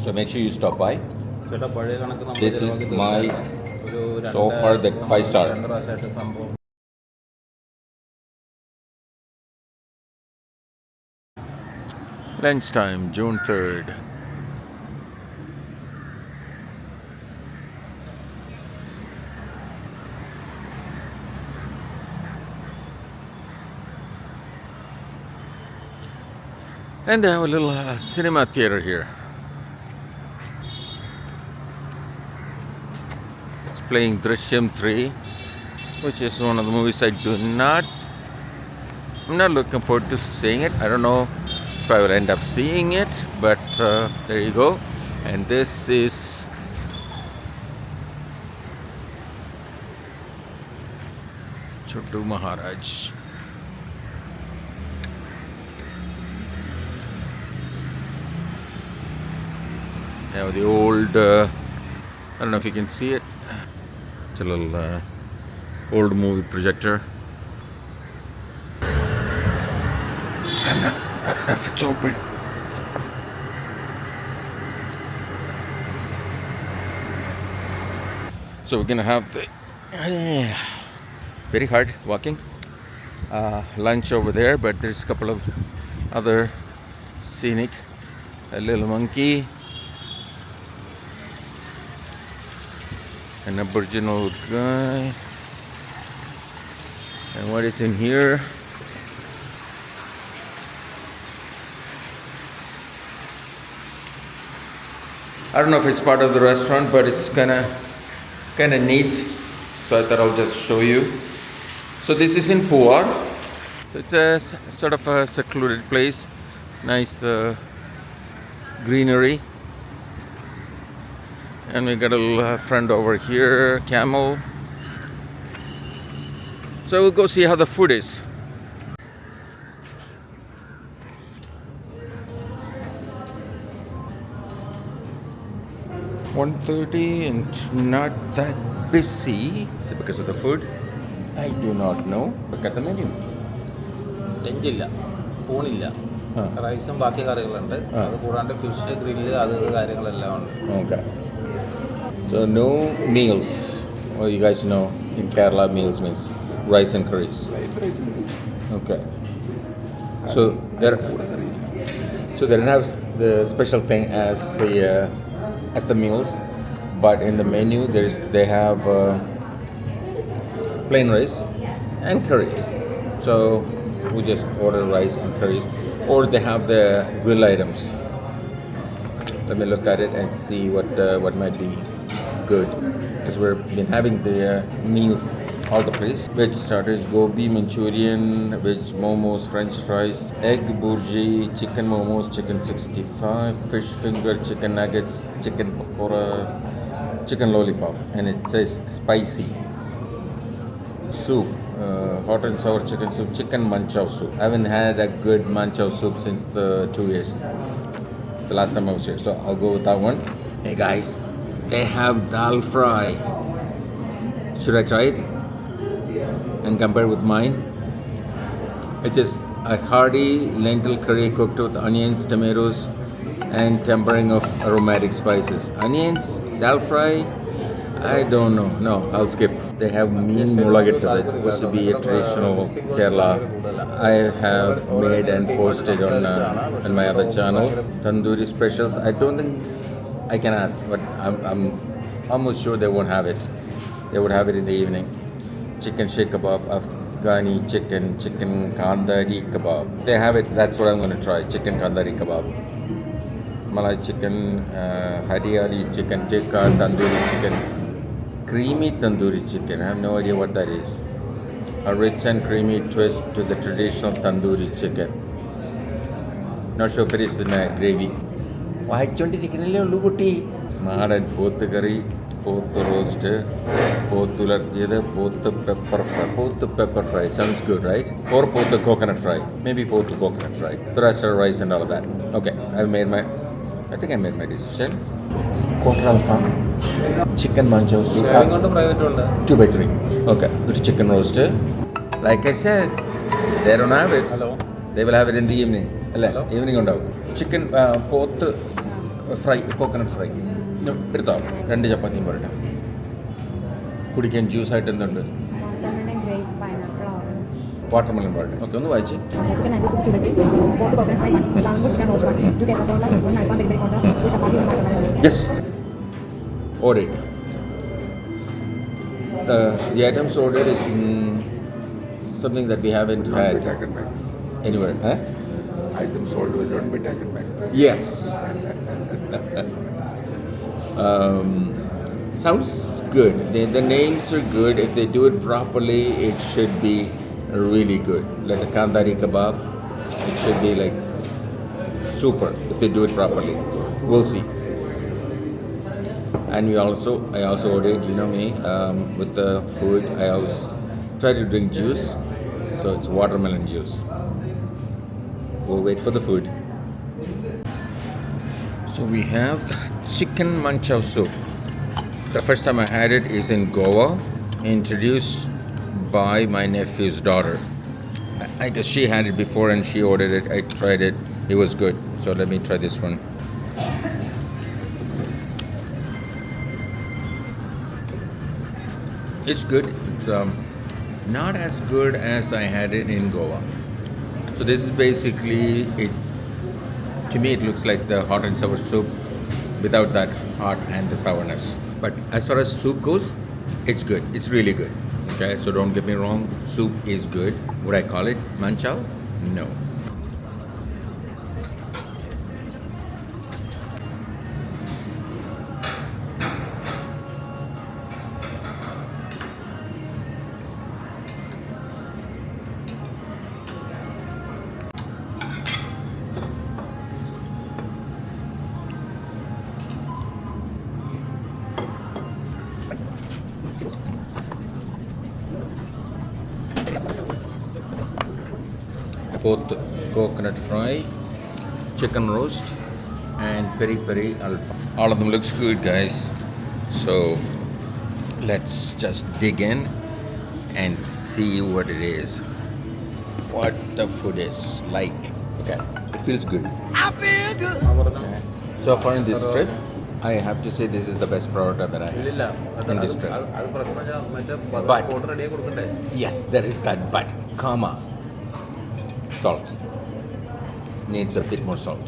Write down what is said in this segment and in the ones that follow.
So make sure you stop by. This is my so far that 5-star. Lunchtime, June 3rd. And they have a little cinema theater here. It's playing Drishyam 3, which is one of the movies I'm not looking forward to seeing it. I don't know if I will end up seeing it, but there you go. And this is Chotu Maharaj. Now the old, I don't know if you can see it. It's a little old movie projector. I don't know if it's open. So we're gonna have the very hard walking lunch over there, but there's a couple of other scenic, a little monkey, an Aboriginal guy, and what is in here? I don't know if it's part of the restaurant, but it's kind of neat. So I thought I'll just show you. So this is in Poovar. So it's a sort of a secluded place. Nice greenery. And we got a little friend over here, camel. So we'll go see how the food is. $130 and not that busy. Is it because of the food? I do not know. Look at the menu. ലഞ്ചില്ല ഊണില്ല റൈസും ബാക്കി കറികളുണ്ട് അത് കൂടാണ്ട് fish grill അത് കാര്യങ്ങളെല്ലാം ഉണ്ട്. Okay. So no meals. Well, you guys know in Kerala meals means rice and curries. Okay. So they don't have the special thing as the meals, but in the menu they have plain rice and curries. So we just order rice and curries, or they have the grill items. Let me look at it and see what might be good, because we've been having the meals all the place. Veg starters, gobi manchurian, veg momos, french fries, egg burji, chicken momos, chicken 65, fish finger, chicken nuggets, chicken pakora, chicken lollipop, and it says spicy. Soup, hot and sour chicken soup, chicken manchow soup. I haven't had a good manchow soup since the 2 years, the last time I was here, so I'll go with that one. Hey guys, they have dal fry. Should I try it and compare with mine? Which is a hearty lentil curry cooked with onions, tomatoes, and tempering of aromatic spices. Onions, dal fry, I don't know. No, I'll skip. They have mean mulagattu. It's supposed to be a traditional Kerala. I have made and posted on my other channel. Tandoori specials. I don't think I can ask, but I'm almost sure they won't have it. They would have it in the evening. Chicken sheikh kebab, Afghani chicken kandari kebab. They have it. That's what I'm going to try. Chicken kandari kebab. Malai chicken, Haryali chicken tikka, tandoori chicken, creamy tandoori chicken. I have no idea what that is. A rich and creamy twist to the traditional tandoori chicken. Not sure if it is the gravy. വായിച്ചോണ്ടിരിക്കുന്നില്ലേ ഉള്ളു കുട്ടി. നാടൻ പോത്ത് കറി, പോത്ത് roast, പോത്തുലർത്തിയത്, പോത്ത് pepper fry. Sounds good, right? Or potu coconut fry. Maybe potu coconut fry. The rest are rice and all of that. Okay, I think I made my decision. Quarter alfam, chicken manchow soup, 2x3. Okay, with chicken roast. Like I said, they don't have it. Hello. They will have it in the evening. Hello. Evening ഉണ്ടാവും. Chicken പോത്ത് fry coconut fry എടുത്തോ 2 ചപ്പാത്തിയും പോരട്ടെ കുടിക്കാൻ ജ്യൂസായിട്ട് എന്തുണ്ട് Watermelon, grape, pineapple, orange. Watermelon പോരട്ടെ okay ഒന്ന് വായിച്ച് Chicken and soup, 2 veggies, both the coconut fried one, bamboo chicken roast one, 2 Kerala roll, 1 alfam big paneer, 2 chapati, 1 watermelon. Yes. Ordered. The items ordered is something that we haven't Not had be taken back. anywhere. Huh? Items sold will not be taken back. Yes. Sounds good. The names are good. If they do it properly, it should be really good. Like the kandari kebab, it should be like super if they do it properly. We'll see. And I also ordered, you know me, with the food, I always try to drink juice. So it's watermelon juice. We'll wait for the food. So we have chicken manchow soup. The first time I had it is in Goa, introduced by my nephew's daughter. I guess she had it before and she ordered it. I tried it. It was good. So let me try this one. It's good. It's not as good as I had it in Goa. So this is basically it. To me, it looks like the hot and sour soup without that hot and the sourness. But as far as soup goes, it's good. It's really good. Okay, so don't get me wrong. Soup is good. Would I call it manchow? No. Both coconut fry, chicken roast, and peri peri alpha. All of them looks good, guys. So let's just dig in and see what it is. What the food is like. Okay, it feels good. So far in this trip, I have to say this is the best product that I had in this trip. But yes, there is that but, comma. Salt. Needs a bit more salt.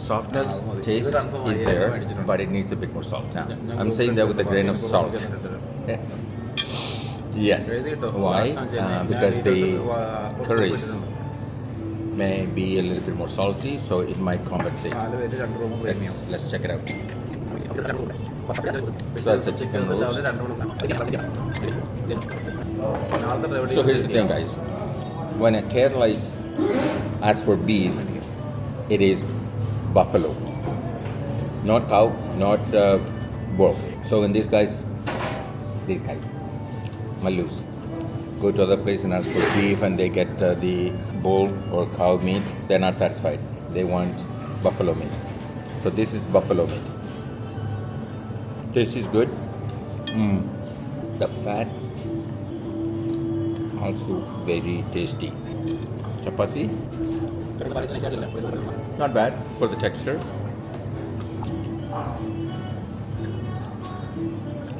Softness, taste is there, but it needs a bit more salt. I'm saying that with a grain of salt. Yes. Why? Because the curries may be a little bit more salty, so it might compensate. Let's check it out. So it's a chicken roast. So here's the thing, guys. When a Kerala asks for beef, it is buffalo, not cow, not bull. So when these guys, Malus, go to other place and ask for beef and they get the bull or cow meat, they're not satisfied. They want buffalo meat. So this is buffalo meat. This is good. The fat also very tasty. Chapati, not bad for the texture.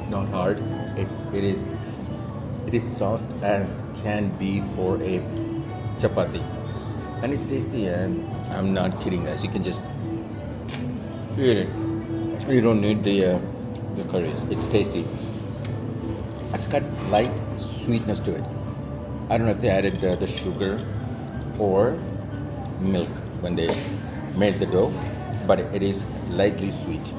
Not hard. It is soft as can be for a chapati, and it's tasty. And I'm not kidding, guys. You can just eat it. You don't need the curries. It's tasty. It's got light sweetness to it. I don't know if they added the sugar or milk when they made the dough, but it is lightly sweet.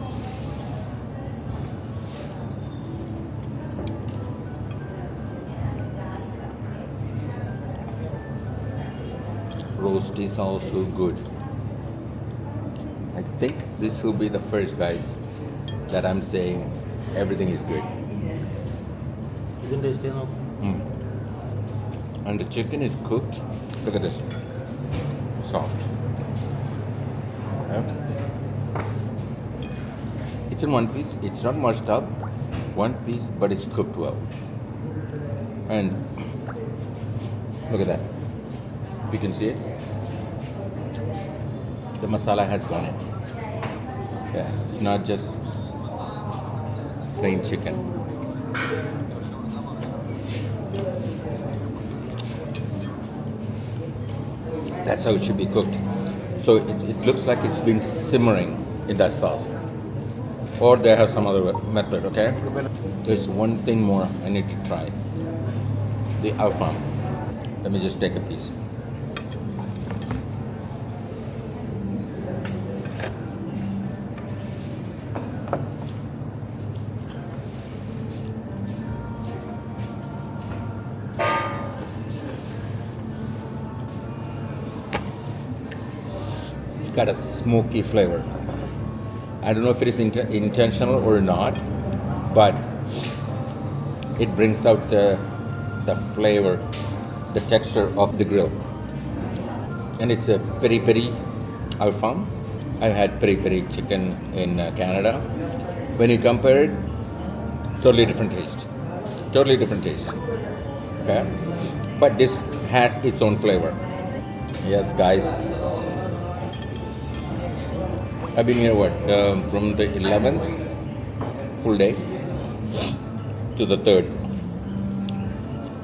Roast is also good. I think this will be the first, guys, that I'm saying everything is good. And the chicken is cooked. Look at this. Soft. Okay. It's in one piece. It's not mushed up. One piece, but it's cooked well. And look at that. If you can see it, the masala has gone in. Yeah, it's not just plain chicken. That's how it should be cooked. So it looks like it's been simmering in that sauce. Or they have some other method, okay? There's one thing more I need to try. The alfam. Let me just take a piece. It's got a smoky flavor. I don't know if it is intentional or not, but it brings out the flavor, the texture of the grill. And it's a peri-peri alfam. I've had peri-peri chicken in Canada. When you compare it, totally different taste. Totally different taste. Okay? But this has its own flavor. Yes, guys. I've been here from the 11th full day to the 3rd.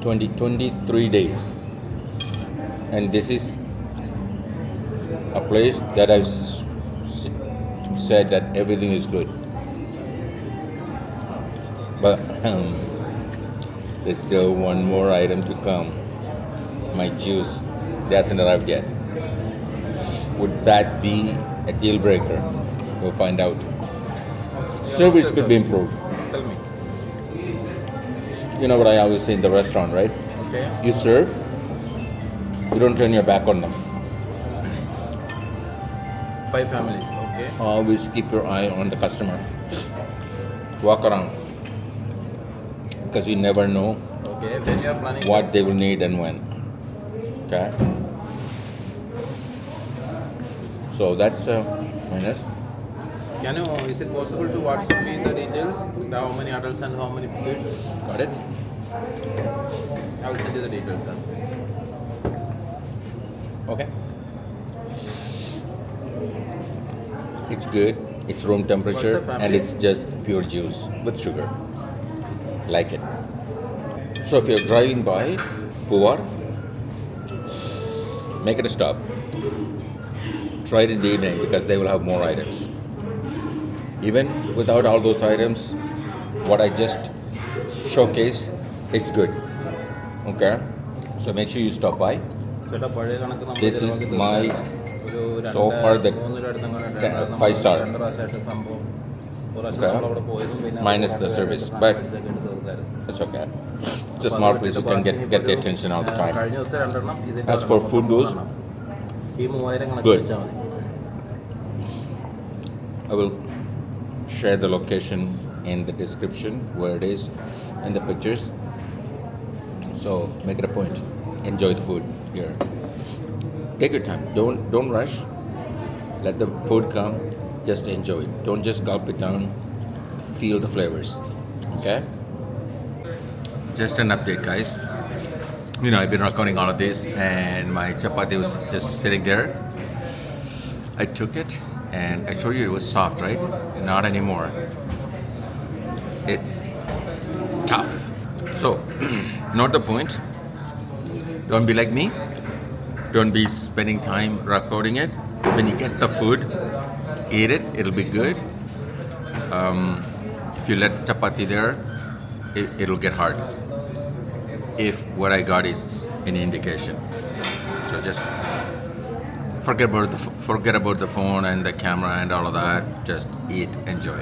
23 days. And this is a place that I've said that everything is good. But there's still one more item to come. My juice. That hasn't arrived yet. Would that be a deal breaker? We'll find out. Service could be improved. Tell me. You know what I always say in the restaurant, right? Okay. You serve, you don't turn your back on them. 5 families. Okay. Always keep your eye on the customer. Walk around. Because you never know Okay. When you are planning. what they will need and when. Okay? So that's minus. Can you? Is it possible to WhatsApp me the details? How many adults and how many kids? Got it? I will send you the details then. Okay. It's good. It's room temperature What's the and family? it's just pure juice with sugar. Like it. So if you're driving by Poovar, make it a stop. Try it in the evening because they will have more items. Even without all those items, what I just showcased, it's good. Okay? So make sure you stop by. ചേട്ടാ പഴയ കണക്ക് നമ്മൾ This is ചിലവാക്കി my തീർക്കാറില്ല. ഒരു so far the 5 star. 2 പ്രാവശ്യമായിട്ട് സംഭവം ഒരു പ്രാവശ്യം Okay. നമ്മളവിടെ പോയതും പിന്നെ Minus the service, but it's okay. It's a small place, you can get the attention all the time. കഴിഞ്ഞ ദിവസം 2 എണ്ണം ഇതിന്റെ As for food goes, ഈ 3000 കണക്ക് good. വെച്ചാൽ മതി. I will share the location in the description where it is in the pictures. So make it a point. Enjoy the food here. Take your time. Don't rush. Let the food come. Just enjoy it. Don't just gulp it down. Feel the flavors. Okay? Just an update, guys. You know, I've been recording all of this and my chapati was just sitting there. I took it and I told you it was soft, right? Not anymore. It's tough. So, not the point. Don't be like me. Don't be spending time recording it. When you get the food, eat it. It'll be good. If you let the chapati there, it'll get hard. If what I got is any indication. So just forget about the phone and the camera and all of that. Just eat, enjoy.